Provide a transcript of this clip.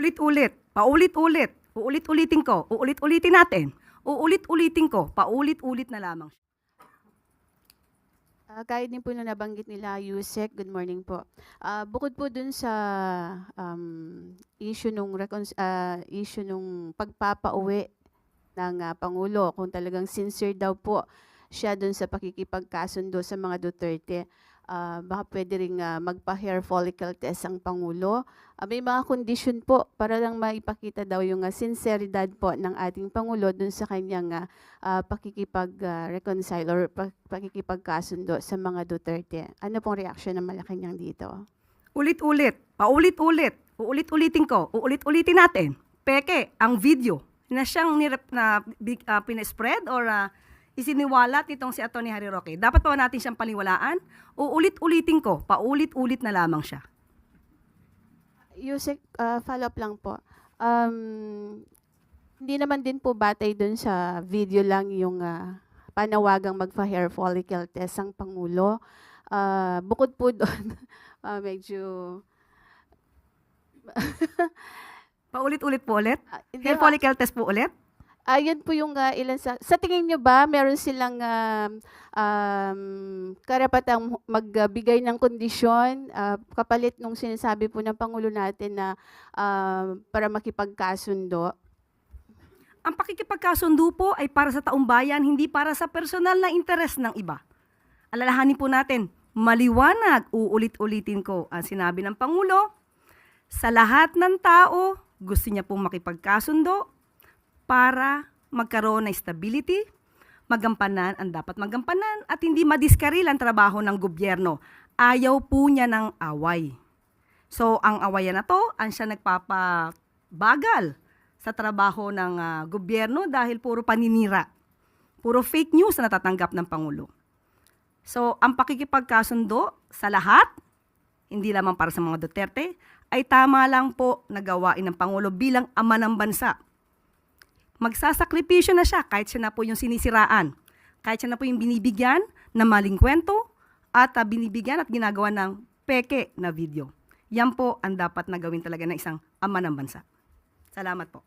Ulit-ulit, paulit-ulit, uulit-ulitin ko, uulit-ulitin natin, uulit-ulitin ko, paulit-ulit na lamang. Gaya din po na nabanggit nila, Yusek, good morning po. Bukod po dun sa issue nung pagpapauwi ng Pangulo, kung talagang sincere daw po siya dun sa pakikipagkasundo sa mga Duterte, baka pwede ring magpa-hair follicle test ang Pangulo. May mga kondisyon po para lang maipakita daw yung sinceridad po ng ating Pangulo dun sa kanyang pakikipag-reconcile or pakikipagkasundo sa mga Duterte. Ano pong reaksyon ng Malacanang dito? Ulit-ulit, paulit-ulit, uulit-ulitin ko, uulit-ulitin natin. Peke, ang video na siyang pinespread or isiniwalat nitong si Atty. Harry Roque. Dapat pa natin siyang paniwalaan? Uulit-ulitin ko, paulit-ulit na lamang siya. Yusek, follow-up lang po. Hindi naman din po batay dun sa video lang yung panawagang magpa-hair follicle test ang Pangulo. Bukod po doon, medyo... Paulit-ulit po ulit? Hindi Hair follicle test po ulit? Yun po yung ilan sa tingin nyo ba meron silang karapatang magbigay ng kondisyon kapalit nung sinasabi po ng Pangulo natin na para makipagkasundo? Ang pakikipagkasundo po ay para sa taong bayan, hindi para sa personal na interes ng iba. Alalahanin po natin, maliwanag, uulit-ulitin ko ang sinabi ng Pangulo, sa lahat ng tao, gusto niya pong makipagkasundo para magkaroon ng stability, magampanan ang dapat magampanan at hindi madiskaril ang trabaho ng gobyerno. Ayaw po niya ng away. So, ang awayan na to, ang siya nagpapabagal sa trabaho ng gobyerno dahil puro paninira. Puro fake news na natatanggap ng Pangulo. So, ang pakikipagkasundo sa lahat, hindi lamang para sa mga Duterte, ay tama lang po na gawain ng Pangulo bilang ama ng bansa. Magsasakripisyo na siya kahit siya na po yung sinisiraan, kahit siya na po yung binibigyan ng maling kwento at binibigyan at ginagawa ng peke na video. Yan po ang dapat na gawin talaga ng isang ama ng bansa. Salamat po.